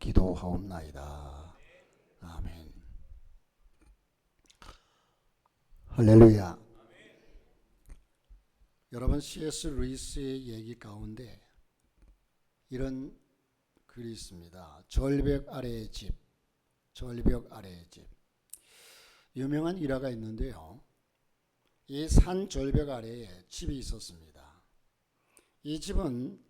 기도하옵나이다. 아멘. 할렐루야. 여러분, C.S. 루이스의 얘기 가운데 이런 글이 있습니다. 절벽 아래의 집. 절벽 아래의 집. 유명한 일화가 있는데요. 이 산 절벽 아래에 집이 있었습니다. 이 집은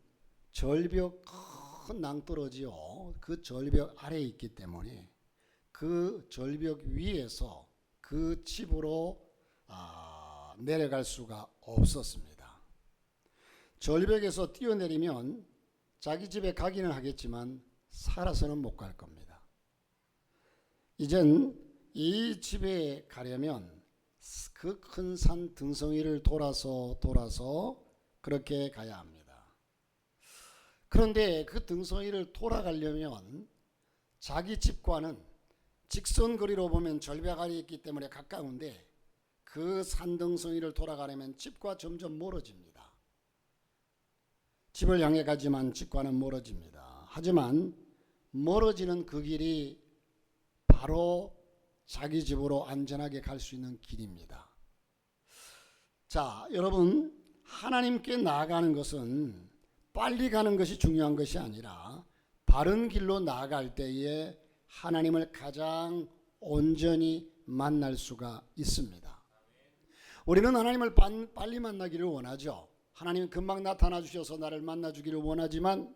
절벽 큰 낭떠러지요. 그 절벽 아래에 있기 때문에 그 절벽 위에서 그 집으로 내려갈 수가 없었습니다. 절벽에서 뛰어내리면 자기 집에 가기는 하겠지만 살아서는 못 갈 겁니다. 이젠 이 집에 가려면 그 큰 산 등성이를 돌아서 그렇게 가야 합니다. 그런데 그 등성이를 돌아가려면 자기 집과는 직선거리로 보면 절벽 아래에 있기 때문에 가까운데 그 산등성이를 돌아가려면 집과 점점 멀어집니다. 집을 향해 가지만 집과는 멀어집니다. 하지만 멀어지는 그 길이 바로 자기 집으로 안전하게 갈 수 있는 길입니다. 자, 여러분, 하나님께 나아가는 것은 빨리 가는 것이 중요한 것이 아니라 바른 길로 나아갈 때에 하나님을 가장 온전히 만날 수가 있습니다. 우리는 하나님을 빨리 만나기를 원하죠. 하나님은 금방 나타나 주셔서 나를 만나 주기를 원하지만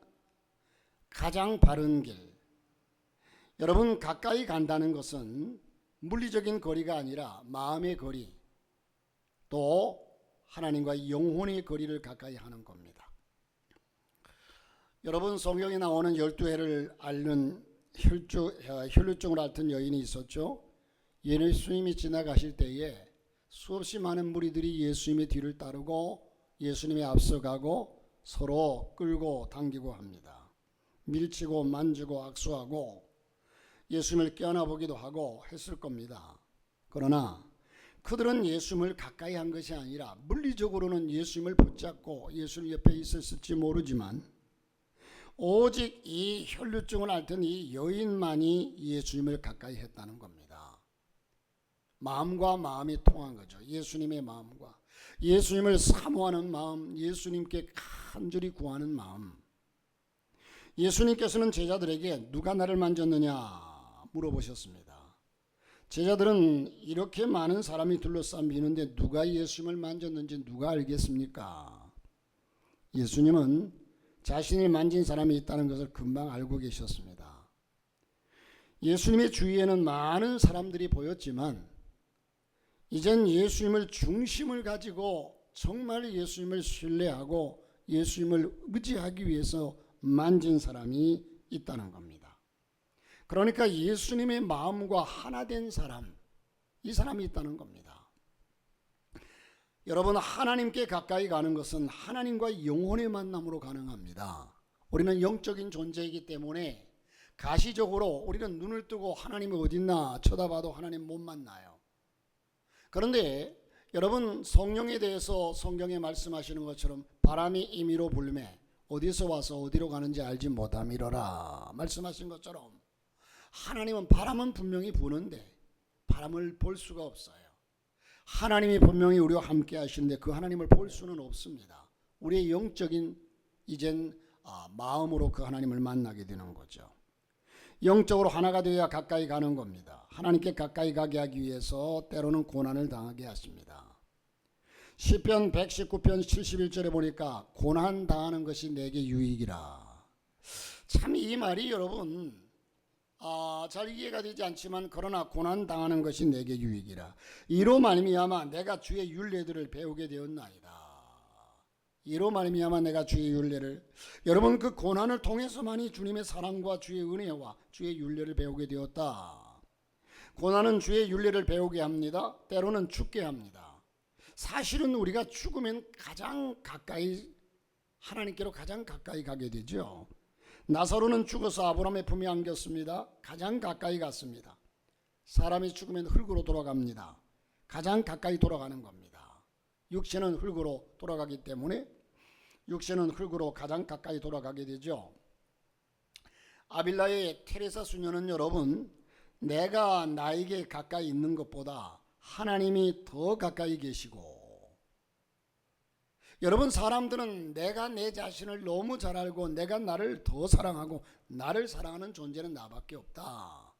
가장 바른 길, 여러분, 가까이 간다는 것은 물리적인 거리가 아니라 마음의 거리, 또 하나님과 영혼의 거리를 가까이 하는 겁니다. 여러분, 성경에 나오는 12해를 앓는 혈루증을 앓던 여인이 있었죠. 예수님이 지나가실 때에 수없이 많은 무리들이 예수님의 뒤를 따르고 예수님의 앞서가고 서로 끌고 당기고 합니다. 밀치고 만지고 악수하고 예수님을 껴안아보기도 하고 했을 겁니다. 그러나 그들은 예수님을 가까이 한 것이 아니라 물리적으로는 예수님을 붙잡고 예수님 옆에 있었을지 모르지만 오직 이 혈루증을 앓던 이 여인만이 예수님을 가까이 했다는 겁니다. 마음과 마음이 통한 거죠. 예수님의 마음과 예수님을 사모하는 마음, 예수님께 간절히 구하는 마음. 예수님께서는 제자들에게 누가 나를 만졌느냐 물어보셨습니다. 제자들은 이렇게 많은 사람이 둘러싸이는데 누가 예수님을 만졌는지 누가 알겠습니까? 예수님은 자신이 만진 사람이 있다는 것을 금방 알고 계셨습니다. 예수님의 주위에는 많은 사람들이 보였지만 이젠 예수님을 중심을 가지고 정말 예수님을 신뢰하고 예수님을 의지하기 위해서 만진 사람이 있다는 겁니다. 그러니까 예수님의 마음과 하나 된 사람, 이 사람이 있다는 겁니다. 여러분, 하나님께 가까이 가는 것은 하나님과 영혼의 만남으로 가능합니다. 우리는 영적인 존재이기 때문에 가시적으로 우리는 눈을 뜨고 하나님이 어딨나 쳐다봐도 하나님 못 만나요. 그런데 여러분, 성령에 대해서 성경에 말씀하시는 것처럼 바람이 임의로 불매 어디서 와서 어디로 가는지 알지 못함이로라 말씀하신 것처럼 하나님은 바람은 분명히 부는데 바람을 볼 수가 없어요. 하나님이 분명히 우리와 함께 하시는데 그 하나님을 볼 수는 없습니다. 우리의 영적인 이젠 마음으로 그 하나님을 만나게 되는 거죠. 영적으로 하나가 되어야 가까이 가는 겁니다. 하나님께 가까이 가게 하기 위해서 때로는 고난을 당하게 하십니다. 시편 119편 71절에 보니까 고난 당하는 것이 내게 유익이라. 참 이 말이 여러분 잘 이해가 되지 않지만 그러나 고난 당하는 것이 내게 유익이라. 이로 말미암아 내가 주의 율례들을 배우게 되었나이다. 이로 말미암아 내가 주의 율례를, 여러분, 그 고난을 통해서만이 주님의 사랑과 주의 은혜와 주의 율례를 배우게 되었다. 고난은 주의 율례를 배우게 합니다. 때로는 죽게 합니다. 사실은 우리가 죽으면 가장 가까이 하나님께로 가장 가까이 가게 되죠. 나사로는 죽어서 아브라함의 품에 안겼습니다. 가장 가까이 갔습니다. 사람이 죽으면 흙으로 돌아갑니다. 가장 가까이 돌아가는 겁니다. 육체는 흙으로 돌아가기 때문에 육체는 흙으로 가장 가까이 돌아가게 되죠. 아빌라의 테레사 수녀는 여러분, 내가 나에게 가까이 있는 것보다 하나님이 더 가까이 계시고, 여러분, 사람들은 내가 내 자신을 너무 잘 알고 내가 나를 더 사랑하고 나를 사랑하는 존재는 나밖에 없다.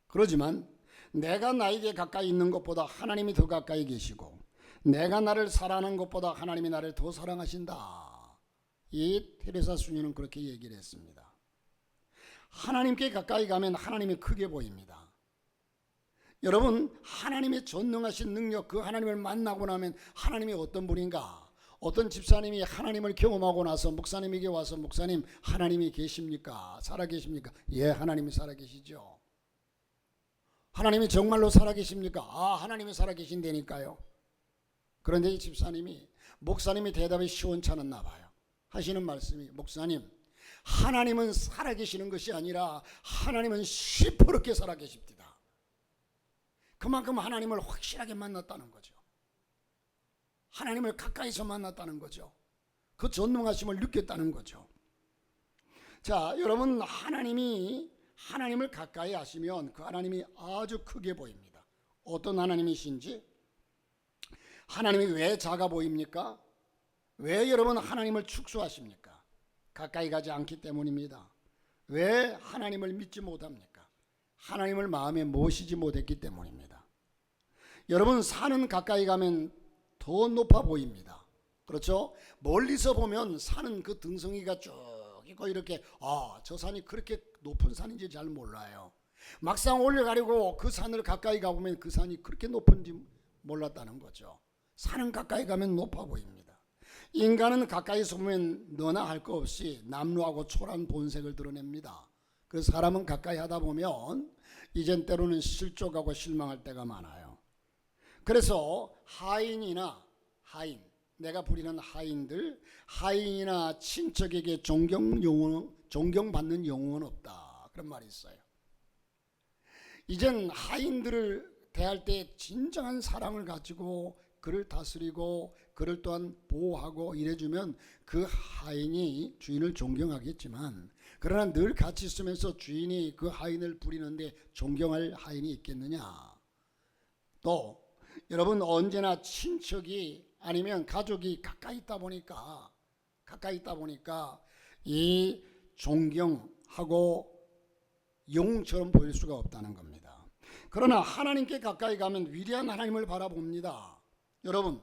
그러지만 내가 나에게 가까이 있는 것보다 하나님이 더 가까이 계시고, 내가 나를 사랑하는 것보다 하나님이 나를 더 사랑하신다. 이 테레사 수녀는 그렇게 얘기를 했습니다. 하나님께 가까이 가면 하나님이 크게 보입니다. 여러분, 하나님의 전능하신 능력, 그 하나님을 만나고 나면 하나님이 어떤 분인가? 어떤 집사님이 하나님을 경험하고 나서 목사님에게 와서, 목사님, 하나님이 계십니까? 살아계십니까? 예, 하나님이 살아계시죠. 하나님이 정말로 살아계십니까? 아, 하나님이 살아계신다니까요. 그런데 이 집사님이, 목사님이 대답이 시원찮았나 봐요. 하시는 말씀이, 목사님, 하나님은 살아계시는 것이 아니라 하나님은 시퍼렇게 살아계십니다. 그만큼 하나님을 확실하게 만났다는 거죠. 하나님을 가까이서 만났다는 거죠. 그 전능하심을 느꼈다는 거죠. 자, 여러분, 하나님을 가까이 하시면 그 하나님이 아주 크게 보입니다. 어떤 하나님이신지, 하나님이 왜 작아 보입니까? 왜 여러분 하나님을 축소하십니까? 가까이 가지 않기 때문입니다. 왜 하나님을 믿지 못합니까? 하나님을 마음에 모시지 못했기 때문입니다. 여러분, 산은 가까이 가면 더 높아 보입니다. 그렇죠? 멀리서 보면 산은 그 등성이가 쭉 있고 이렇게, 저 산이 그렇게 높은 산인지 잘 몰라요. 막상 올라가려고 그 산을 가까이 가보면 그 산이 그렇게 높은지 몰랐다는 거죠. 산은 가까이 가면 높아 보입니다. 인간은 가까이서 보면 너나 할 거 없이 남루하고 초라한 본색을 드러냅니다. 그 사람은 가까이 하다 보면 이젠 때로는 실족하고 실망할 때가 많아요. 그래서 내가 부리는 하인이나 친척에게 존경받는 영웅은 없다, 그런 말이 있어요. 이젠 하인들을 대할 때 진정한 사랑을 가지고 그를 다스리고 그를 또한 보호하고 이래주면 그 하인이 주인을 존경하겠지만, 그러나 늘 같이 있으면서 주인이 그 하인을 부리는데 존경할 하인이 있겠느냐. 또 여러분, 언제나 친척이 아니면 가족이 가까이 있다 보니까 이 존경하고 영웅처럼 보일 수가 없다는 겁니다. 그러나 하나님께 가까이 가면 위대한 하나님을 바라봅니다. 여러분,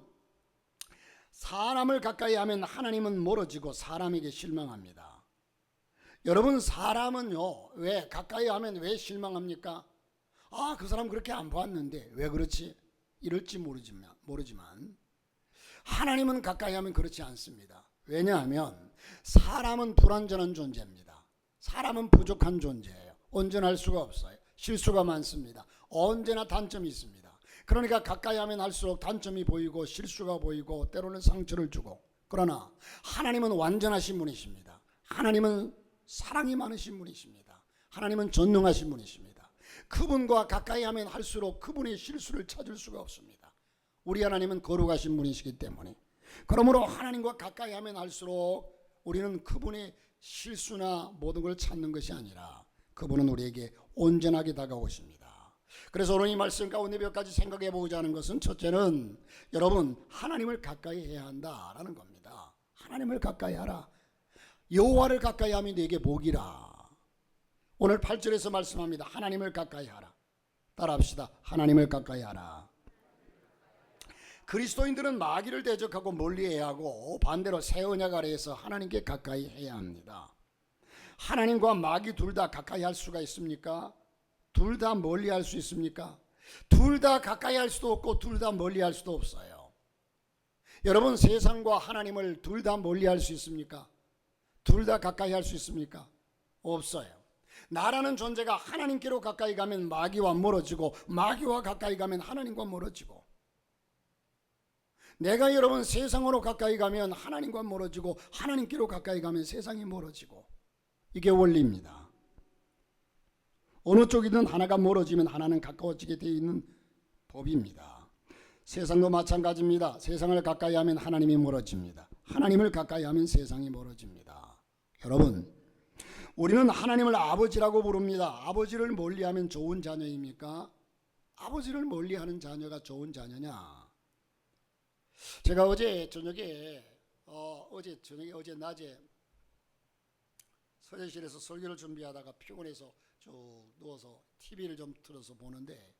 사람을 가까이 하면 하나님은 멀어지고 사람에게 실망합니다. 여러분, 사람은요, 왜 가까이 하면 왜 실망합니까? 그 사람 그렇게 안 봤는데 왜 그렇지? 이럴지 모르지만 하나님은 가까이 하면 그렇지 않습니다. 왜냐하면 사람은 불완전한 존재입니다. 사람은 부족한 존재예요. 온전할 수가 없어요. 실수가 많습니다. 언제나 단점이 있습니다. 그러니까 가까이 하면 할수록 단점이 보이고 실수가 보이고 때로는 상처를 주고, 그러나 하나님은 완전하신 분이십니다. 하나님은 사랑이 많으신 분이십니다. 하나님은 전능하신 분이십니다. 그분과 가까이 하면 할수록 그분의 실수를 찾을 수가 없습니다. 우리 하나님은 거룩하신 분이시기 때문에, 그러므로 하나님과 가까이 하면 할수록 우리는 그분의 실수나 모든 걸 찾는 것이 아니라 그분은 우리에게 온전하게 다가오십니다. 그래서 오늘 이 말씀 가운데 몇 가지 생각해 보고자 하는 것은, 첫째는 여러분, 하나님을 가까이 해야 한다라는 겁니다. 하나님을 가까이 하라. 여호와를 가까이 하면 네게 복이라. 오늘 8절에서 말씀합니다. 하나님을 가까이 하라. 따라합시다. 하나님을 가까이 하라. 그리스도인들은 마귀를 대적하고 멀리해야 하고, 반대로 새 언약 아래에서 하나님께 가까이 해야 합니다. 하나님과 마귀 둘 다 가까이 할 수가 있습니까? 둘 다 멀리 할 수 있습니까? 둘 다 가까이 할 수도 없고 둘 다 멀리 할 수도 없어요. 여러분, 세상과 하나님을 둘 다 멀리 할 수 있습니까? 둘 다 가까이 할 수 있습니까? 없어요. 나라는 존재가 하나님께로 가까이 가면 마귀와 멀어지고, 마귀와 가까이 가면 하나님과 멀어지고, 내가 여러분 세상으로 가까이 가면 하나님과 멀어지고, 하나님께로 가까이 가면 세상이 멀어지고, 이게 원리입니다. 어느 쪽이든 하나가 멀어지면 하나는 가까워지게 되어 있는 법입니다. 세상도 마찬가지입니다. 세상을 가까이 하면 하나님이 멀어집니다. 하나님을 가까이 하면 세상이 멀어집니다. 여러분, 우리는 하나님을 아버지라고 부릅니다. 아버지를 멀리하면 좋은 자녀입니까? 아버지를 멀리하는 자녀가 좋은 자녀냐? 제가 어제 낮에 서재실에서 설교를 준비하다가 피곤해서 쭉 누워서 TV를 좀 틀어서 보는데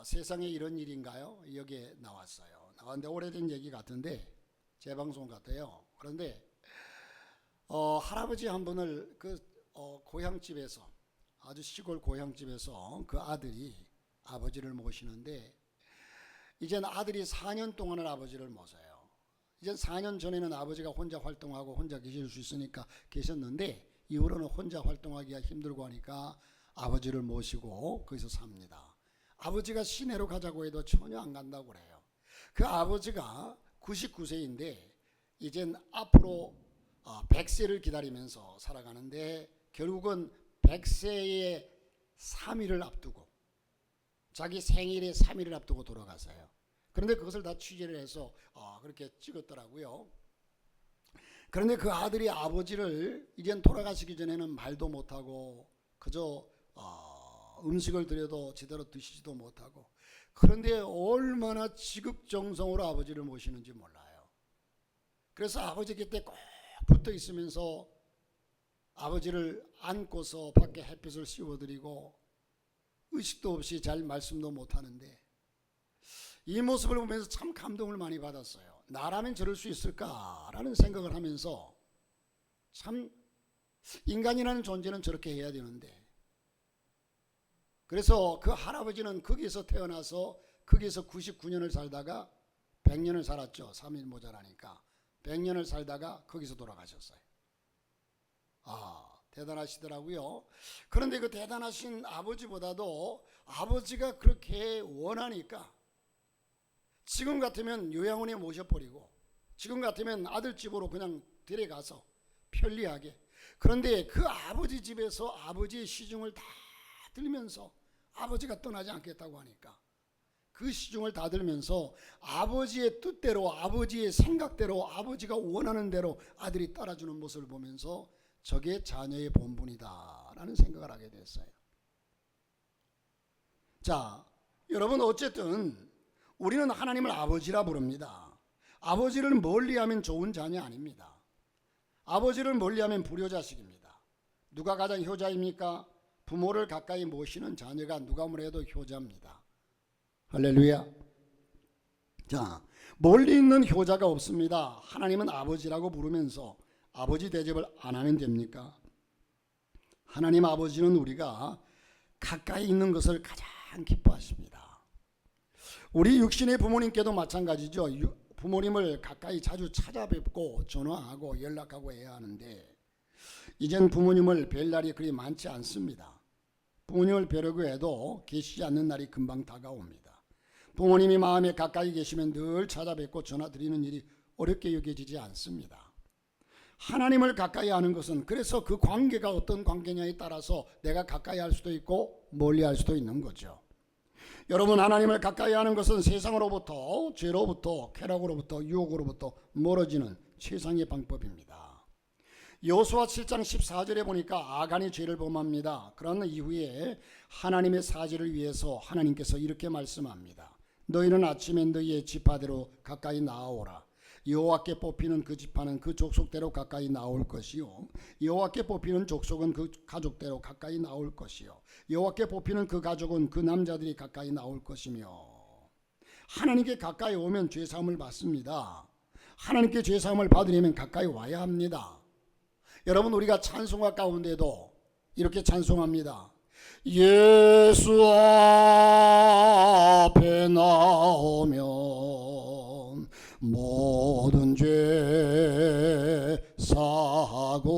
세상에 이런 일인가요? 여기에 나왔어요. 나왔는데 오래된 얘기 같은데 재방송 같아요. 그런데 할아버지 한 분을 고향집에서, 아주 시골 고향집에서 그 아들이 아버지를 모시는데, 이젠 아들이 4년 동안을 아버지를 모셔요. 이젠 4년 전에는 아버지가 혼자 활동하고 혼자 계실 수 있으니까 계셨는데, 이후로는 혼자 활동하기가 힘들고 하니까 아버지를 모시고 거기서 삽니다. 아버지가 시내로 가자고 해도 전혀 안 간다고 그래요. 그 아버지가 99세인데 이젠 앞으로 100세를 기다리면서 살아가는데, 결국은 100세의 3일을 앞두고, 자기 생일의 3일을 앞두고 돌아가세요. 그런데 그것을 다 취재를 해서 그렇게 찍었더라고요. 그런데 그 아들이 아버지를 이젠 돌아가시기 전에는 말도 못하고 그저 음식을 드려도 제대로 드시지도 못하고, 그런데 얼마나 지극정성으로 아버지를 모시는지 몰라요. 그래서 아버지 곁에 꼭 붙어 있으면서 아버지를 안고서 밖에 햇빛을 씌워드리고 의식도 없이 잘 말씀도 못하는데, 이 모습을 보면서 참 감동을 많이 받았어요. 나라면 저럴 수 있을까라는 생각을 하면서, 참 인간이라는 존재는 저렇게 해야 되는데, 그래서 그 할아버지는 거기에서 태어나서 거기에서 99년을 살다가 100년을 살았죠. 3일 모자라니까 100년을 살다가 거기서 돌아가셨어요. 대단하시더라고요. 그런데 그 대단하신 아버지보다도 아버지가 그렇게 원하니까 지금 같으면 요양원에 모셔버리고, 지금 같으면 아들 집으로 그냥 데려가서 편리하게, 그런데 그 아버지 집에서 아버지의 시중을 다 들면서 아버지가 떠나지 않겠다고 하니까 그 시중을 다 들면서 아버지의 뜻대로, 아버지의 생각대로, 아버지가 원하는 대로 아들이 따라주는 모습을 보면서 저게 자녀의 본분이다 라는 생각을 하게 됐어요. 자, 여러분, 어쨌든 우리는 하나님을 아버지라 부릅니다. 아버지를 멀리하면 좋은 자녀 아닙니다. 아버지를 멀리하면 불효자식입니다. 누가 가장 효자입니까? 부모를 가까이 모시는 자녀가 누가 뭐래도 효자입니다. 할렐루야. 자, 멀리 있는 효자가 없습니다. 하나님은 아버지라고 부르면서 아버지 대접을 안 하면 됩니까? 하나님 아버지는 우리가 가까이 있는 것을 가장 기뻐하십니다. 우리 육신의 부모님께도 마찬가지죠. 부모님을 가까이 자주 찾아뵙고 전화하고 연락하고 해야 하는데, 이젠 부모님을 뵐 날이 그리 많지 않습니다. 부모님을 뵈려고 해도 계시지 않는 날이 금방 다가옵니다. 부모님이 마음에 가까이 계시면 늘 찾아뵙고 전화드리는 일이 어렵게 여겨지지 않습니다. 하나님을 가까이 하는 것은, 그래서 그 관계가 어떤 관계냐에 따라서 내가 가까이 할 수도 있고 멀리 할 수도 있는 거죠. 여러분, 하나님을 가까이 하는 것은 세상으로부터, 죄로부터, 쾌락으로부터, 유혹으로부터 멀어지는 최상의 방법입니다. 여호수아 7장 14절에 보니까 아간이 죄를 범합니다. 그런 이후에 하나님의 사지를 위해서 하나님께서 이렇게 말씀합니다. 너희는 아침에 너희의 지파대로 가까이 나아오라. 여호와께 뽑히는 그 지파는 그 족속대로 가까이 나올 것이요, 여호와께 뽑히는 족속은 그 가족대로 가까이 나올 것이요, 여호와께 뽑히는 그 가족은 그 남자들이 가까이 나올 것이며. 하나님께 가까이 오면 죄사함을 받습니다. 하나님께 죄사함을 받으려면 가까이 와야 합니다. 여러분, 우리가 찬송가 가운데도 이렇게 찬송합니다. 예수 앞에 나오면 모든 죄 사하고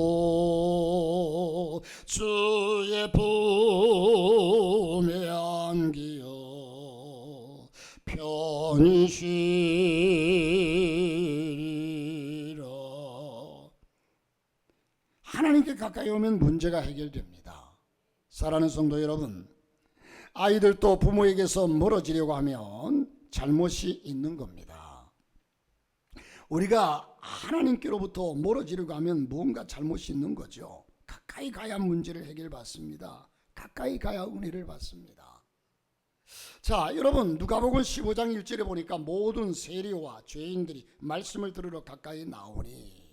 주의 품에 안기어 편히 쉬리라. 하나님께 가까이 오면 문제가 해결됩니다. 사랑하는 성도 여러분, 아이들도 부모에게서 멀어지려고 하면 잘못이 있는 겁니다. 우리가 하나님께로부터 멀어지려고 하면 뭔가 잘못이 있는 거죠. 가까이 가야 문제를 해결받습니다. 가까이 가야 은혜를 받습니다. 자, 여러분, 누가복음 15장 1절에 보니까 모든 세리와 죄인들이 말씀을 들으러 가까이 나오니,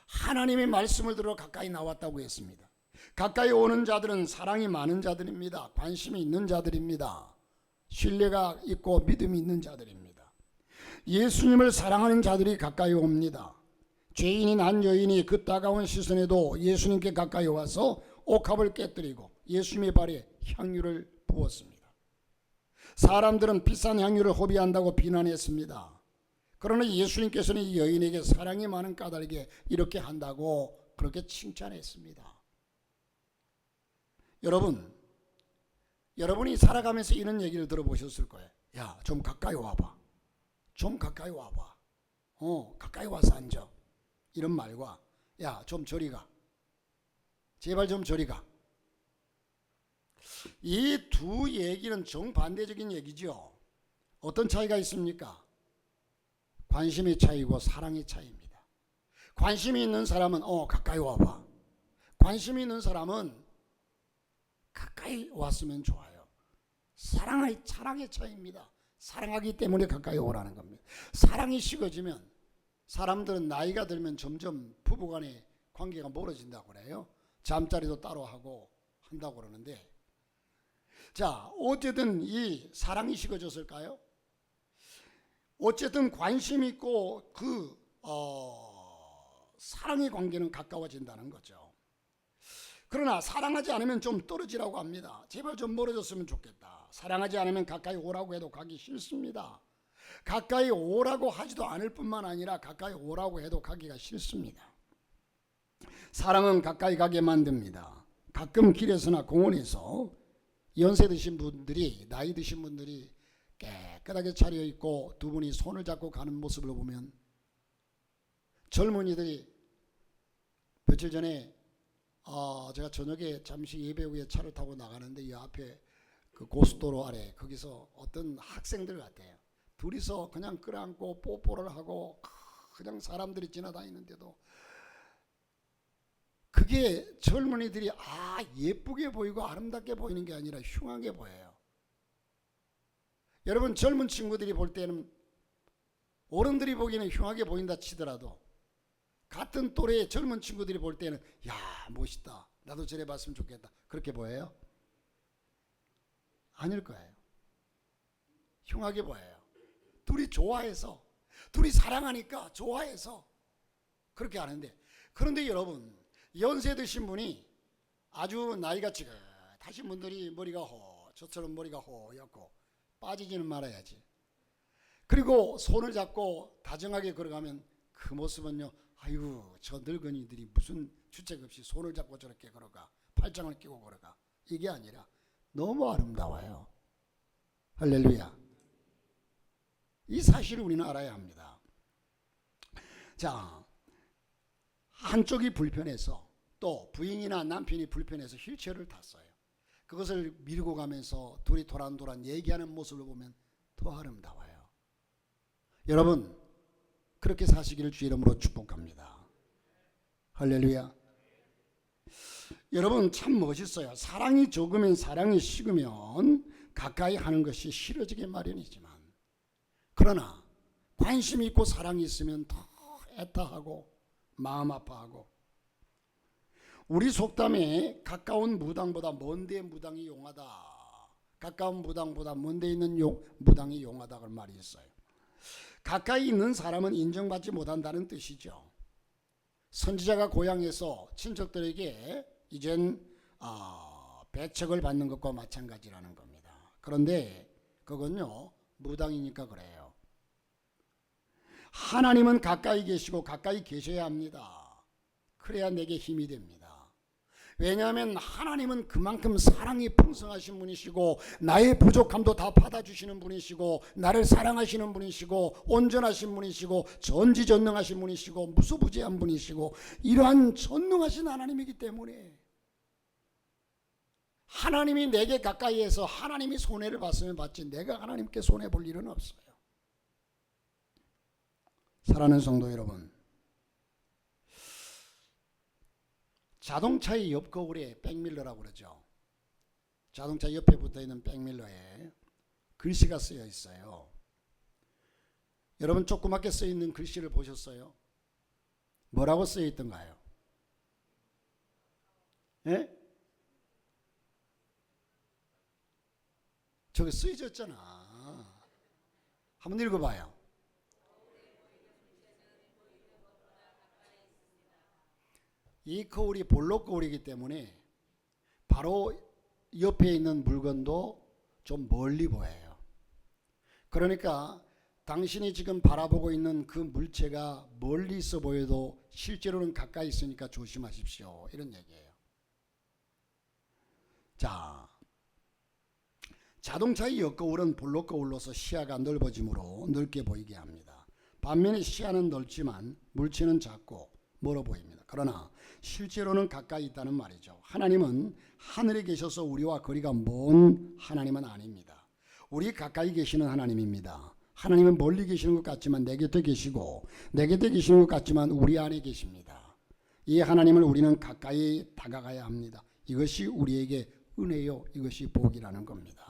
하나님의 말씀을 들으러 가까이 나왔다고 했습니다. 가까이 오는 자들은 사랑이 많은 자들입니다. 관심이 있는 자들입니다. 신뢰가 있고 믿음이 있는 자들입니다. 예수님을 사랑하는 자들이 가까이 옵니다. 죄인인 한 여인이 그 따가운 시선에도 예수님께 가까이 와서 옥합을 깨뜨리고 예수님의 발에 향유를 부었습니다. 사람들은 비싼 향유를 허비한다고 비난했습니다. 그러나 예수님께서는 이 여인에게 사랑이 많은 까닭에 이렇게 한다고 그렇게 칭찬했습니다. 여러분이 살아가면서 이런 얘기를 들어보셨을 거예요. 야, 좀 가까이 와봐. 좀 가까이 와봐. 가까이 와서 앉아. 이런 말과, 야, 좀 저리 가. 제발 좀 저리 가. 이 두 얘기는 정반대적인 얘기죠. 어떤 차이가 있습니까? 관심의 차이고 사랑의 차이입니다. 관심이 있는 사람은 가까이 와봐. 관심이 있는 사람은 가까이 왔으면 좋아요. 사랑의 차이입니다. 사랑하기 때문에 가까이 오라는 겁니다. 사랑이 식어지면 사람들은 나이가 들면 점점 부부간의 관계가 멀어진다고 그래요. 잠자리도 따로 하고 한다고 그러는데, 자, 어쨌든 이 사랑이 식어졌을까요? 어쨌든 관심 있고 사랑의 관계는 가까워진다는 거죠. 그러나 사랑하지 않으면 좀 떨어지라고 합니다. 제발 좀 멀어졌으면 좋겠다. 사랑하지 않으면 가까이 오라고 해도 가기 싫습니다. 가까이 오라고 하지도 않을 뿐만 아니라 가까이 오라고 해도 가기가 싫습니다. 사랑은 가까이 가게 만듭니다. 가끔 길에서나 공원에서 연세 드신 분들이, 나이 드신 분들이 깨끗하게 차려입고 두 분이 손을 잡고 가는 모습을 보면, 젊은이들이 며칠 전에 제가 저녁에 잠시 예배 후에 차를 타고 나가는데 이 앞에 그 고속도로 아래 거기서 어떤 학생들 같아요. 둘이서 그냥 끌어안고 뽀뽀를 하고 그냥 사람들이 지나다니는데도 그게 젊은이들이 예쁘게 보이고 아름답게 보이는 게 아니라 흉하게 보여요. 여러분, 젊은 친구들이 볼 때는, 어른들이 보기에는 흉하게 보인다 치더라도 같은 또래의 젊은 친구들이 볼 때는 야, 멋있다, 나도 저래 봤으면 좋겠다, 그렇게 보여요? 아닐 거예요. 흉하게 보여요. 둘이 좋아해서, 둘이 사랑하니까 좋아해서 그렇게 하는데, 그런데 여러분, 연세 드신 분이 아주 나이가 지긋하신 분들이 머리가 저처럼 머리가 호얗고 빠지지는 말아야지. 그리고 손을 잡고 다정하게 걸어가면 그 모습은요, 아이고, 저 늙은이들이 무슨 주책 없이 손을 잡고 저렇게 걸어가, 팔짱을 끼고 걸어가, 이게 아니라 너무 아름다워요. 할렐루야. 이 사실을 우리는 알아야 합니다. 자, 한쪽이 불편해서, 또 부인이나 남편이 불편해서 휠체어를 탔어요. 그것을 밀고 가면서 둘이 도란도란 얘기하는 모습을 보면 더 아름다워요. 여러분, 그렇게 사시기를 주 이름으로 축복합니다. 할렐루야. 여러분, 참 멋있어요. 사랑이 적으면, 사랑이 식으면 가까이 하는 것이 싫어지기 마련이지만, 그러나 관심이 있고 사랑이 있으면 더 애타하고 마음 아파하고, 우리 속담에 가까운 무당보다 먼데 무당이 용하다, 가까운 무당보다 먼데 있는 무당이 용하다 그런 말이 있어요. 가까이 있는 사람은 인정받지 못한다는 뜻이죠. 선지자가 고향에서 친척들에게 이젠 배척을 받는 것과 마찬가지라는 겁니다. 그런데 그건요, 무당이니까 그래요. 하나님은 가까이 계시고 가까이 계셔야 합니다. 그래야 내게 힘이 됩니다. 왜냐하면 하나님은 그만큼 사랑이 풍성하신 분이시고, 나의 부족함도 다 받아주시는 분이시고, 나를 사랑하시는 분이시고, 온전하신 분이시고, 전지전능하신 분이시고, 무소부재한 분이시고, 이러한 전능하신 하나님이기 때문에 하나님이 내게 가까이해서 하나님이 손해를 봤으면 봤지, 내가 하나님께 손해 볼 일은 없어요. 사랑하는 성도 여러분, 자동차의 옆 거울에 백밀러라고 그러죠. 자동차 옆에 붙어있는 백밀러에 글씨가 쓰여 있어요. 여러분 조그맣게 쓰여있는 글씨를 보셨어요? 뭐라고 쓰여 있던가요? 예? 저기 쓰여졌잖아. 한번 읽어봐요. 이 거울이 볼록 거울이기 때문에 바로 옆에 있는 물건도 좀 멀리 보여요. 그러니까 당신이 지금 바라보고 있는 그 물체가 멀리 있어 보여도 실제로는 가까이 있으니까 조심하십시오. 이런 얘기예요. 자, 자동차의 옆거울은 볼록 거울로서 시야가 넓어지므로 넓게 보이게 합니다. 반면에 시야는 넓지만 물체는 작고 멀어 보입니다. 그러나 실제로는 가까이 있다는 말이죠. 하나님은 하늘에 계셔서 우리와 거리가 먼 하나님은 아닙니다. 우리 가까이 계시는 하나님입니다. 하나님은 멀리 계시는 것 같지만 내 곁에 계시고 내 곁에 계시는 것 같지만 우리 안에 계십니다. 이 하나님을 우리는 가까이 다가가야 합니다. 이것이 우리에게 은혜요, 이것이 복이라는 겁니다.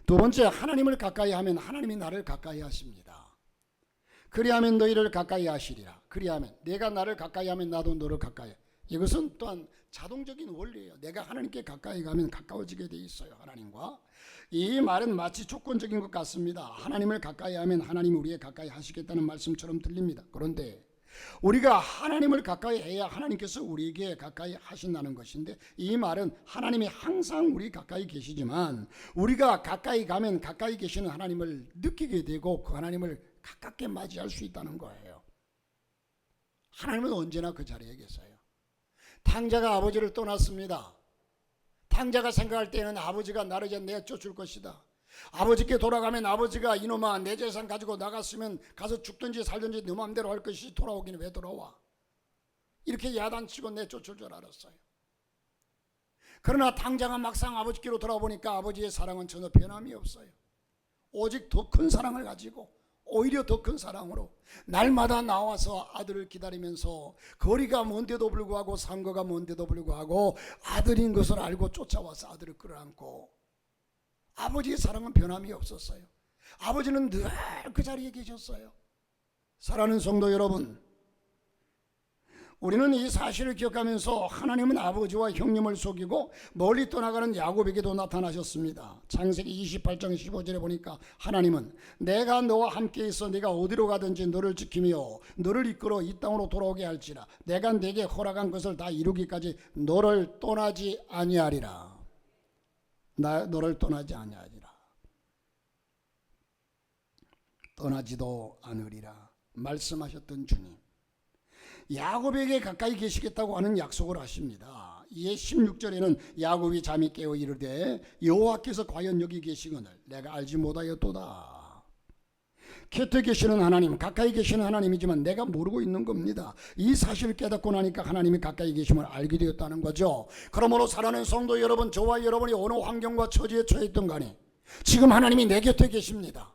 두 번째, 하나님을 가까이 하면 하나님이 나를 가까이 하십니다. 그리하면 너희를 가까이 하시리라. 그리하면 내가 나를 가까이 하면 나도 너를 가까이 해. 이것은 또한 자동적인 원리예요. 내가 하나님께 가까이 가면 가까워지게 돼 있어요. 하나님과. 이 말은 마치 조건적인 것 같습니다. 하나님을 가까이 하면 하나님이 우리에 가까이 하시겠다는 말씀처럼 들립니다. 그런데 우리가 하나님을 가까이 해야 하나님께서 우리에게 가까이 하신다는 것인데, 이 말은 하나님이 항상 우리 가까이 계시지만 우리가 가까이 가면 가까이 계시는 하나님을 느끼게 되고 그 하나님을 가깝게 맞이할 수 있다는 거예요. 하나님은 언제나 그 자리에 계세요. 탕자가 아버지를 떠났습니다. 탕자가 생각할 때는 아버지가 나를 이제 내쫓을 것이다. 아버지께 돌아가면 아버지가 이놈아 내 재산 가지고 나갔으면 가서 죽든지 살든지 네 맘대로 할 것이 돌아오기는 왜 돌아와? 이렇게 야단치고 내쫓을 줄 알았어요. 그러나 탕자가 막상 아버지께로 돌아보니까 아버지의 사랑은 전혀 변함이 없어요. 오직 더 큰 사랑을 가지고, 오히려 더 큰 사랑으로 날마다 나와서 아들을 기다리면서 거리가 먼데도 불구하고 상거가 먼데도 불구하고 아들인 것을 알고 쫓아와서 아들을 끌어안고, 아버지의 사랑은 변함이 없었어요. 아버지는 늘 그 자리에 계셨어요. 사랑하는 성도 여러분, 우리는 이 사실을 기억하면서 하나님은 아버지와 형님을 속이고 멀리 떠나가는 야곱에게도 나타나셨습니다. 창세기 28장 15절에 보니까 하나님은 내가 너와 함께 있어 네가 어디로 가든지 너를 지키며 너를 이끌어 이 땅으로 돌아오게 할지라. 내가 네게 허락한 것을 다 이루기까지 너를 떠나지 아니하리라. 너를 떠나지 아니하리라. 떠나지도 않으리라 말씀하셨던 주님, 야곱에게 가까이 계시겠다고 하는 약속을 하십니다. 이에 16절에는 야곱이 잠이 깨어 이르되 여호와께서 과연 여기 계시거늘 내가 알지 못하였도다. 곁에 계시는 하나님, 가까이 계시는 하나님이지만 내가 모르고 있는 겁니다. 이 사실을 깨닫고 나니까 하나님이 가까이 계심을 알게 되었다는 거죠. 그러므로 사랑하는 성도 여러분, 저와 여러분이 어느 환경과 처지에 처했던 간에 지금 하나님이 내 곁에 계십니다.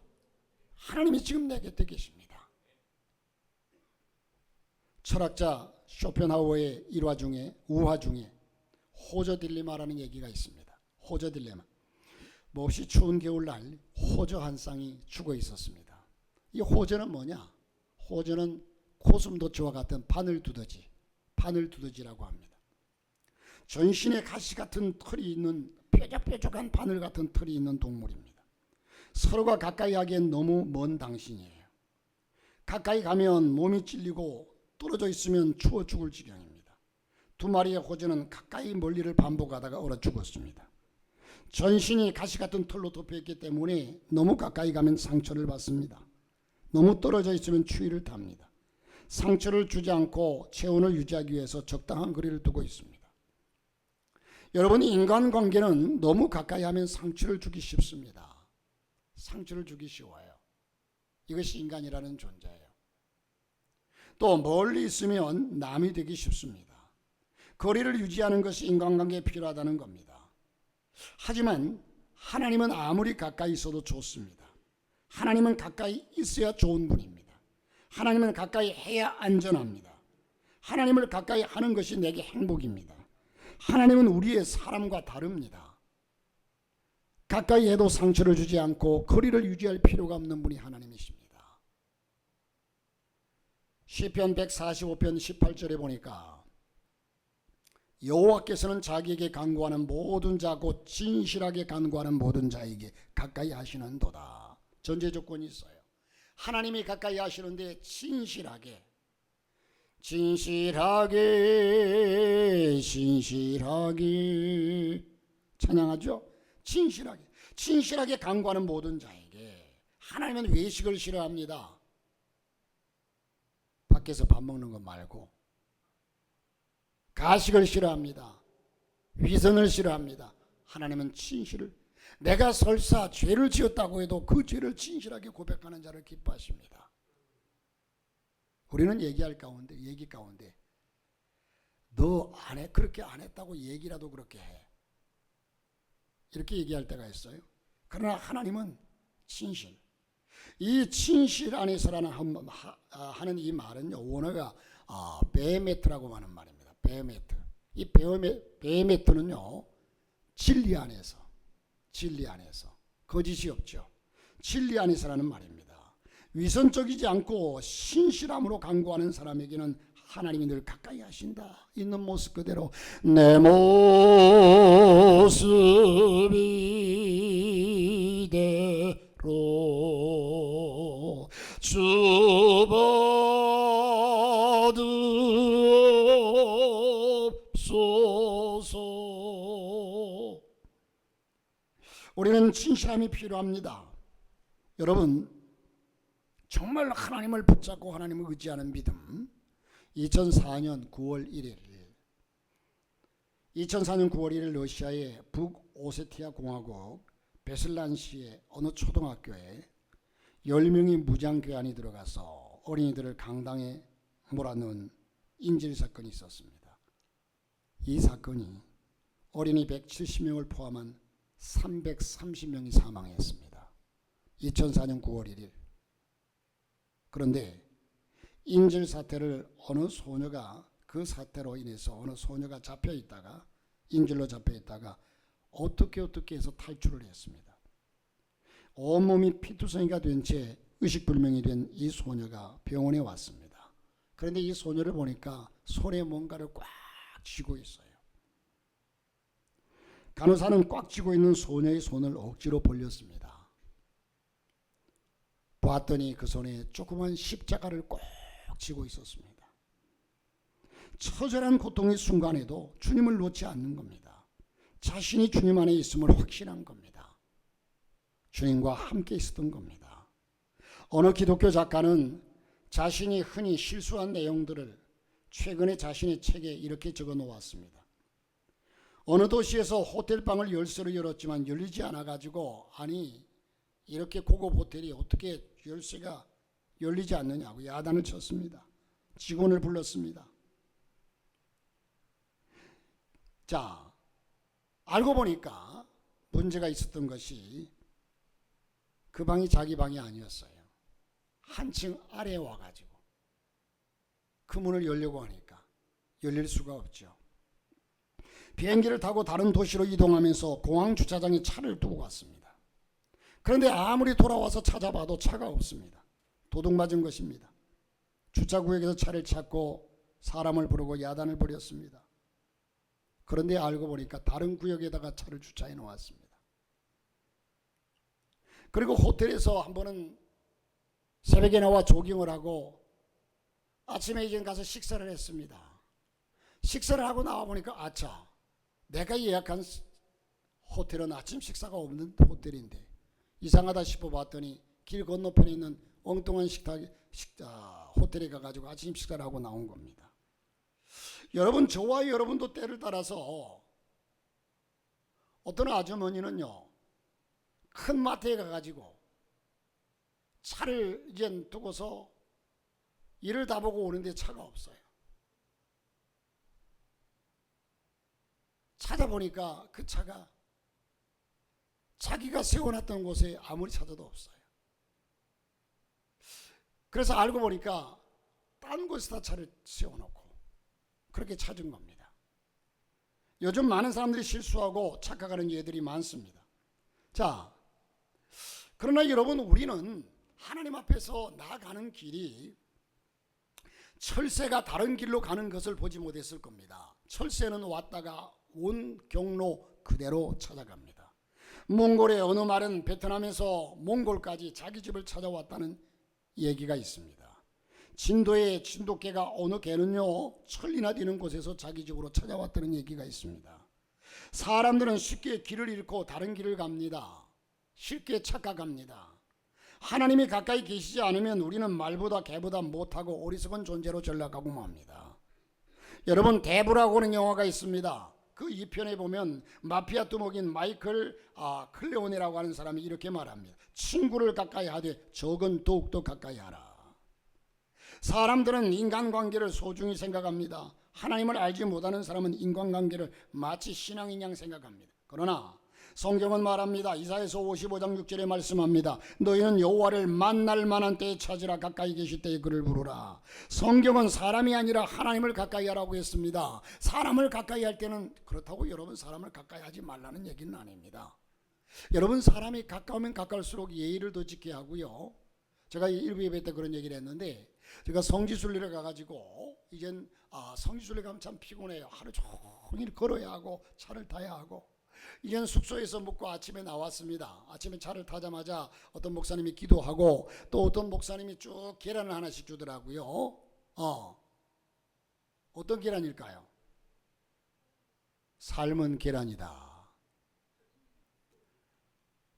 하나님이 지금 내 곁에 계십니다. 철학자 쇼펜하우어의 일화 중에, 우화 중에 호저 딜레마라는 얘기가 있습니다. 호저 딜레마. 몹시 추운 겨울날 호저 한 쌍이 죽어 있었습니다. 이 호저는 뭐냐? 호저는 고슴도치와 같은 바늘두더지라고 합니다. 전신에 가시 같은 털이 있는 뾰족뾰족한 바늘 같은 털이 있는 동물입니다. 서로가 가까이 하기엔 너무 먼 당신이에요. 가까이 가면 몸이 찔리고 떨어져 있으면 추워 죽을 지경입니다. 두 마리의 호저는 가까이 멀리를 반복하다가 얼어 죽었습니다. 전신이 가시 같은 털로 덮여있기 때문에 너무 가까이 가면 상처를 받습니다. 너무 떨어져 있으면 추위를 탑니다. 상처를 주지 않고 체온을 유지하기 위해서 적당한 거리를 두고 있습니다. 여러분, 인간관계는 너무 가까이 하면 상처를 주기 쉽습니다. 상처를 주기 쉬워요. 이것이 인간이라는 존재예요. 또 멀리 있으면 남이 되기 쉽습니다. 거리를 유지하는 것이 인간관계에 필요하다는 겁니다. 하지만 하나님은 아무리 가까이 있어도 좋습니다. 하나님은 가까이 있어야 좋은 분입니다. 하나님은 가까이 해야 안전합니다. 하나님을 가까이 하는 것이 내게 행복입니다. 하나님은 우리의 사람과 다릅니다. 가까이 해도 상처를 주지 않고 거리를 유지할 필요가 없는 분이 하나님이십니다. 시편 145편 18절에 보니까 여호와께서는 자기에게 간구하는 모든 자 곧 진실하게 간구하는 모든 자에게 가까이 하시는도다. 전제 조건이 있어요. 하나님이 가까이 하시는데 진실하게 찬양하죠. 진실하게 간구하는 모든 자에게. 하나님은 외식을 싫어합니다. 밖에서 밥 먹는 거 말고. 가식을 싫어합니다. 위선을 싫어합니다. 하나님은 진실을, 내가 설사 죄를 지었다고 해도 그 죄를 진실하게 고백하는 자를 기뻐하십니다. 우리는 얘기 가운데 너 안 해, 그렇게 안 했다고 얘기라도 그렇게 해, 이렇게 얘기할 때가 있어요. 그러나 하나님은 진실, 이 진실 안에서라는 하는 이 말은요, 원어가 베메트라고 하는 말입니다. 베메트. 이 베메트는요, 진리 안에서 거짓이 없죠. 진리 안에서라는 말입니다. 위선적이지 않고 신실함으로 간구하는 사람에게는 하나님이 늘 가까이 하신다. 있는 모습 그대로 내 모습이 이대로 주옵소서. 우리는 진실함이 필요합니다. 여러분, 정말 하나님을 붙잡고 하나님을 의지하는 믿음. 2004년 9월 1일 러시아의 북오세티아 공화국 베슬란시의 어느 초등학교에 10명이 무장괴한이 들어가서 어린이들을 강당에 몰아넣은 인질 사건이 있었습니다. 이 사건이 어린이 170명을 포함한 330명이 사망했습니다. 2004년 9월 1일. 그런데 인질 사태를 어느 소녀가, 그 사태로 인해서 어느 소녀가 인질로 잡혀 있다가 어떻게 해서 탈출을 했습니다. 온몸이 피투성이가 된 채 의식불명이 된 이 소녀가 병원에 왔습니다. 그런데 이 소녀를 보니까 손에 뭔가를 꽉 쥐고 있어요. 간호사는 꽉 쥐고 있는 소녀의 손을 억지로 벌렸습니다. 봤더니 그 손에 조그만 십자가를 꼭 쥐고 있었습니다. 처절한 고통의 순간에도 주님을 놓지 않는 겁니다. 자신이 주님 안에 있음을 확신한 겁니다. 주님과 함께 있었던 겁니다. 어느 기독교 작가는 자신이 흔히 실수한 내용들을 최근에 자신의 책에 이렇게 적어 놓았습니다. 어느 도시에서 호텔방을 열쇠로 열었지만 열리지 않아가지고, 아니 이렇게 고급 호텔이 어떻게 열쇠가 열리지 않느냐고 야단을 쳤습니다. 직원을 불렀습니다. 자, 알고 보니까 문제가 있었던 것이 그 방이 자기 방이 아니었어요. 한층 아래에 와가지고 그 문을 열려고 하니까 열릴 수가 없죠. 비행기를 타고 다른 도시로 이동하면서 공항 주차장에 차를 두고 갔습니다. 그런데 아무리 돌아와서 찾아봐도 차가 없습니다. 도둑맞은 것입니다. 주차구역에서 차를 찾고 사람을 부르고 야단을 벌였습니다. 그런데 알고 보니까 다른 구역에다가 차를 주차해 놓았습니다. 그리고 호텔에서 한 번은 새벽에 나와 조깅을 하고 아침에 이제 가서 식사를 했습니다. 식사를 하고 나와 보니까 아차, 내가 예약한 호텔은 아침 식사가 없는 호텔인데 이상하다 싶어 봤더니 길 건너편에 있는 엉뚱한 호텔에 가가지고 아침 식사를 하고 나온 겁니다. 여러분, 저와 여러분도 때를 따라서 어떤 아주머니는요, 큰 마트에 가가지고 차를 이제 두고서 일을 다 보고 오는데 차가 없어요. 찾아보니까 그 차가 자기가 세워놨던 곳에 아무리 찾아도 없어요. 그래서 알고 보니까 딴 곳에다 차를 세워놓고 그렇게 찾은 겁니다. 요즘 많은 사람들이 실수하고 착각하는 예들이 많습니다. 자, 그러나 여러분, 우리는 하나님 앞에서 나아가는 길이 철새가 다른 길로 가는 것을 보지 못했을 겁니다. 철새는 왔다가 온 경로 그대로 찾아갑니다. 몽골의 어느 말은 베트남에서 몽골까지 자기 집을 찾아왔다는 얘기가 있습니다. 진도의 진돗개가 어느 개는요, 천리나 되는 곳에서 자기 집으로 찾아왔다는 얘기가 있습니다. 사람들은 쉽게 길을 잃고 다른 길을 갑니다. 쉽게 착각합니다. 하나님이 가까이 계시지 않으면 우리는 말보다 개보다 못하고 어리석은 존재로 전락하고 맙니다. 여러분, 대부라고 하는 영화가 있습니다. 그 2편에 보면 마피아 두목인 마이클 클레오네라고 하는 사람이 이렇게 말합니다. 친구를 가까이 하되 적은 더욱더 가까이 하라. 사람들은 인간관계를 소중히 생각합니다. 하나님을 알지 못하는 사람은 인간관계를 마치 신앙인 양 생각합니다. 그러나 성경은 말합니다. 이사야서 55장 6절에 말씀합니다. 너희는 여호와를 만날 만한 때에 찾으라. 가까이 계실 때에 그를 부르라. 성경은 사람이 아니라 하나님을 가까이 하라고 했습니다. 사람을 가까이 할 때는, 그렇다고 여러분 사람을 가까이 하지 말라는 얘기는 아닙니다. 여러분, 사람이 가까우면 가까울수록 예의를 더 지켜야 하고요. 제가 일부 예배 때 그런 얘기를 했는데, 제가 성지순례를 가가지고 이젠 성지순례 가면 참 피곤해요. 하루 종일 걸어야 하고 차를 타야 하고, 이젠 숙소에서 먹고 아침에 나왔습니다. 아침에 차를 타자마자 어떤 목사님이 기도하고 또 어떤 목사님이 쭉 계란을 하나씩 주더라고요. 어떤 계란일까요? 삶은 계란이다.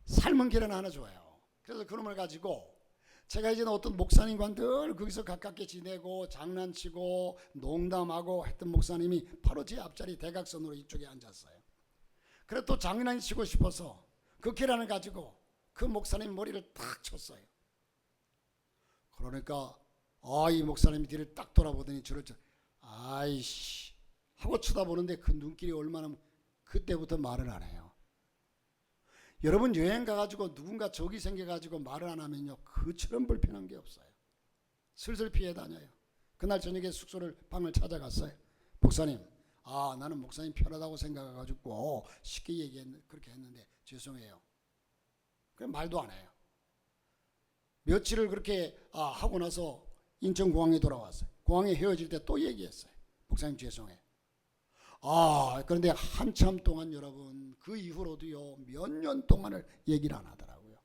삶은 계란 하나 줘요. 그래서 그놈을 가지고 제가 이제는 어떤 목사님과 늘 거기서 가깝게 지내고 장난치고 농담하고 했던 목사님이 바로 제 앞자리 대각선으로 이쪽에 앉았어요. 그래 또 장난치고 싶어서 그 계란을 가지고 그 목사님 머리를 탁 쳤어요. 그러니까 이 목사님이 뒤를 딱 돌아보더니 저를 아이씨 하고 쳐다보는데 그 눈길이 얼마나, 그때부터 말을 안 해요. 여러분, 여행 가가지고 누군가 적이 생겨가지고 말을 안 하면요, 그처럼 불편한 게 없어요. 슬슬 피해 다녀요. 그날 저녁에 방을 찾아갔어요. 목사님, 나는 목사님 편하다고 생각해가지고 쉽게 그렇게 했는데 죄송해요. 그냥 말도 안 해요. 며칠을 그렇게 하고 나서 인천공항에 돌아왔어요. 공항에 헤어질 때 또 얘기했어요. 목사님 죄송해요. 그런데 한참 동안 여러분, 그 이후로도요, 몇 년 동안을 얘기를 안 하더라고요.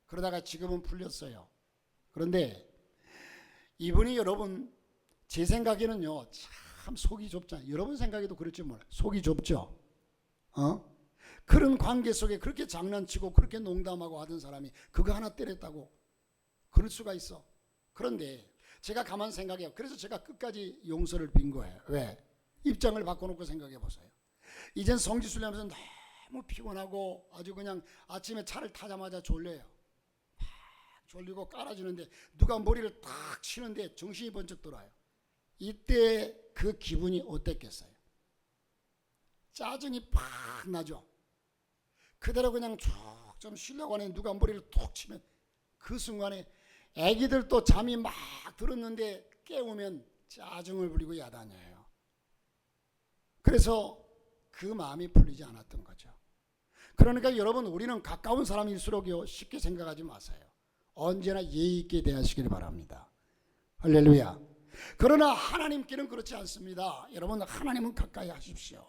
그러다가 지금은 풀렸어요. 그런데 이분이 여러분, 제 생각에는요, 참 속이 좁잖아요. 여러분 생각에도 그렇지 몰라요. 속이 좁죠. 그런 관계 속에 그렇게 장난치고 그렇게 농담하고 하던 사람이 그거 하나 때렸다고 그럴 수가 있어. 그런데 제가 가만 생각해요. 그래서 제가 끝까지 용서를 빈 거예요. 왜? 입장을 바꿔놓고 생각해 보세요. 이젠 성지순례하면서 너무 피곤하고 아주 그냥 아침에 차를 타자마자 졸려요. 막 졸리고 깔아주는데 누가 머리를 딱 치는데 정신이 번쩍 돌아요. 이때 그 기분이 어땠겠어요? 짜증이 팍 나죠. 그대로 그냥 쭉 좀 쉬려고 하는데 누가 머리를 톡 치면 그 순간에 애기들도 잠이 막 들었는데 깨우면 짜증을 부리고 야단해요. 그래서 그 마음이 풀리지 않았던 거죠. 그러니까 여러분, 우리는 가까운 사람일수록요, 쉽게 생각하지 마세요. 언제나 예의 있게 대하시길 바랍니다. 할렐루야. 그러나 하나님께는 그렇지 않습니다. 여러분, 하나님은 가까이 하십시오.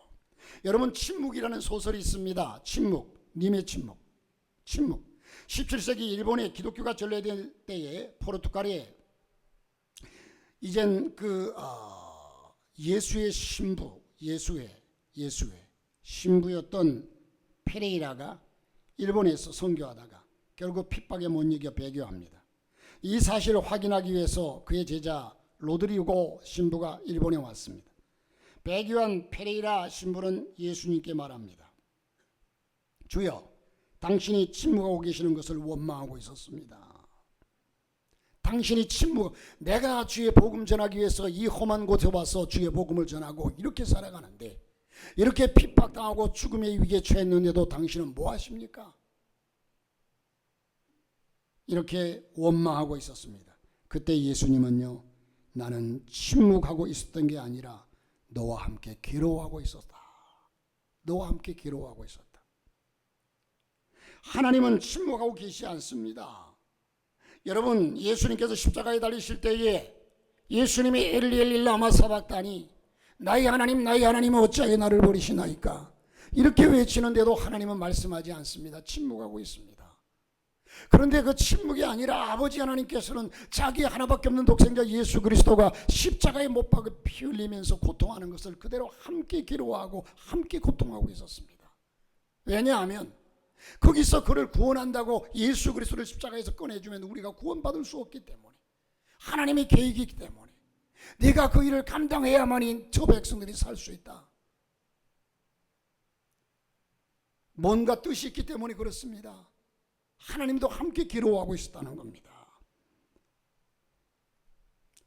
여러분, 침묵이라는 소설이 있습니다. 님의 침묵. 17세기 일본에 기독교가 전래될 때에 포르투갈에 이젠 예수의 신부였던 페레이라가 일본에서 선교하다가 결국 핍박에 못 이겨 배교합니다. 이 사실을 확인하기 위해서 그의 제자 로드리고 신부가 일본에 왔습니다. 배교한 페레이라 신부는 예수님께 말합니다. 주여, 당신이 침묵하고 계시는 것을 원망하고 있었습니다. 당신이 내가 주의 복음 전하기 위해서 이 험한 곳에 와서 주의 복음을 전하고 이렇게 살아가는데, 이렇게 핍박당하고 죽음의 위기에 처했는데도 당신은 뭐 하십니까? 이렇게 원망하고 있었습니다. 그때 예수님은요, 나는 침묵하고 있었던 게 아니라 너와 함께 괴로워하고 있었다. 너와 함께 괴로워하고 있었다. 하나님은 침묵하고 계시지 않습니다. 여러분, 예수님께서 십자가에 달리실 때에 예수님이 엘리 엘리 라마 사박다니, 나의 하나님 어찌하여 나를 버리시나이까, 이렇게 외치는데도 하나님은 말씀하지 않습니다. 침묵하고 있습니다. 그런데 그 침묵이 아니라 아버지 하나님께서는 자기 하나밖에 없는 독생자 예수 그리스도가 십자가에 못 박아 피 흘리면서 고통하는 것을 그대로 함께 괴로워하고 함께 고통하고 있었습니다. 왜냐하면 거기서 그를 구원한다고 예수 그리스도를 십자가에서 꺼내주면 우리가 구원받을 수 없기 때문에, 하나님의 계획이기 때문에 내가 그 일을 감당해야만이 저 백성들이 살 수 있다. 뭔가 뜻이 있기 때문에 그렇습니다. 하나님도 함께 괴로워하고 있었다는 겁니다.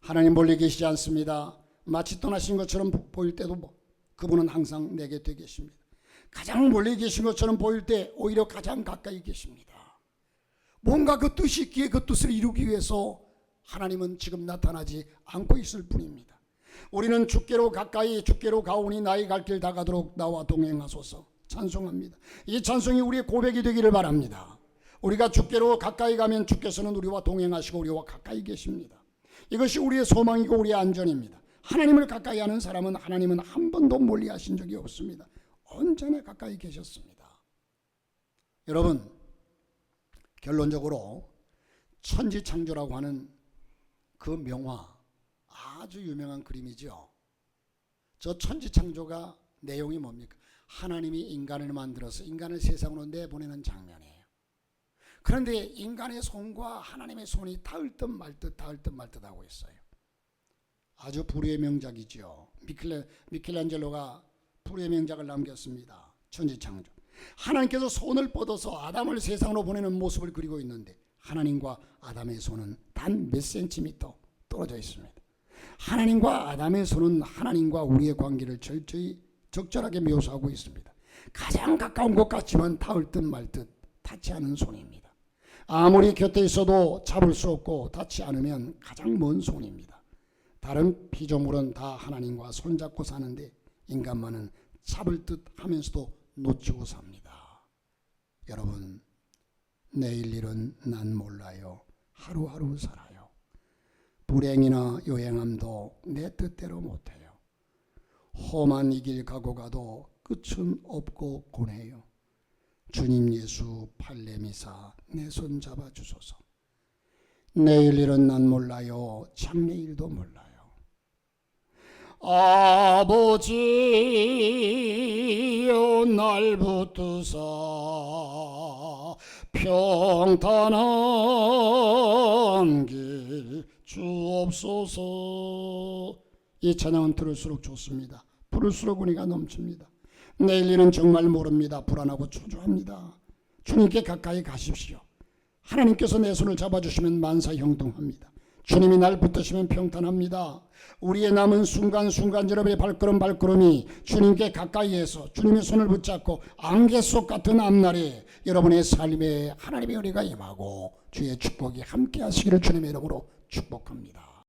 하나님 멀리 계시지 않습니다. 마치 떠나신 것처럼 보일 때도 그분은 항상 내 곁에 계십니다. 가장 멀리 계신 것처럼 보일 때 오히려 가장 가까이 계십니다. 뭔가 그 뜻이 있기에 그 뜻을 이루기 위해서 하나님은 지금 나타나지 않고 있을 뿐입니다. 우리는 주께로 가까이 주께로 가오니 나의 갈 길 다 가도록 나와 동행하소서 찬송합니다. 이 찬송이 우리의 고백이 되기를 바랍니다. 우리가 주께로 가까이 가면 주께서는 우리와 동행하시고 우리와 가까이 계십니다. 이것이 우리의 소망이고 우리의 안전입니다. 하나님을 가까이 하는 사람은 하나님은 한 번도 멀리 하신 적이 없습니다. 언제나 가까이 계셨습니다. 여러분, 결론적으로 천지창조라고 하는 그 명화, 아주 유명한 그림이죠. 저 천지창조가 내용이 뭡니까? 하나님이 인간을 만들어서 인간을 세상으로 내보내는 장면이에요. 그런데 인간의 손과 하나님의 손이 닿을 듯 말 듯 하고 있어요. 아주 불후의 명작이죠. 미켈란젤로가 불후의 명작을 남겼습니다. 천지창조. 하나님께서 손을 뻗어서 아담을 세상으로 보내는 모습을 그리고 있는데 하나님과 아담의 손은 단 몇 센티미터 떨어져 있습니다. 하나님과 아담의 손은 하나님과 우리의 관계를 적절하게 묘사하고 있습니다. 가장 가까운 것 같지만 닿을 듯 말 듯 닿지 않은 손입니다. 아무리 곁에 있어도 잡을 수 없고 닿지 않으면 가장 먼 손입니다. 다른 피조물은 다 하나님과 손잡고 사는데 인간만은 잡을 듯 하면서도 놓치고 삽니다. 여러분, 내일 일은 난 몰라요. 하루하루 살아요. 불행이나 요행함도 내 뜻대로 못해요. 험한 이 길 가고 가도 끝은 없고 고뇌요. 주님 예수 팔레미사 내 손 잡아주소서. 내일 일은 난 몰라요. 장래일도 몰라요. 아버지여 날 붙드사 평탄한 길 주옵소서. 이 찬양은 들을수록 좋습니다. 부를수록 은혜가 넘칩니다. 내일 일은 정말 모릅니다. 불안하고 초조합니다. 주님께 가까이 가십시오. 하나님께서 내 손을 잡아주시면 만사형통합니다. 주님이 날 붙드시면 평탄합니다. 우리의 남은 순간순간저럽의 발걸음이 주님께 가까이해서 주님의 손을 붙잡고 안개 속 같은 앞날에 여러분의 삶에 하나님의 은혜가 임하고 주의 축복이 함께 하시기를 주님의 이름으로 축복합니다.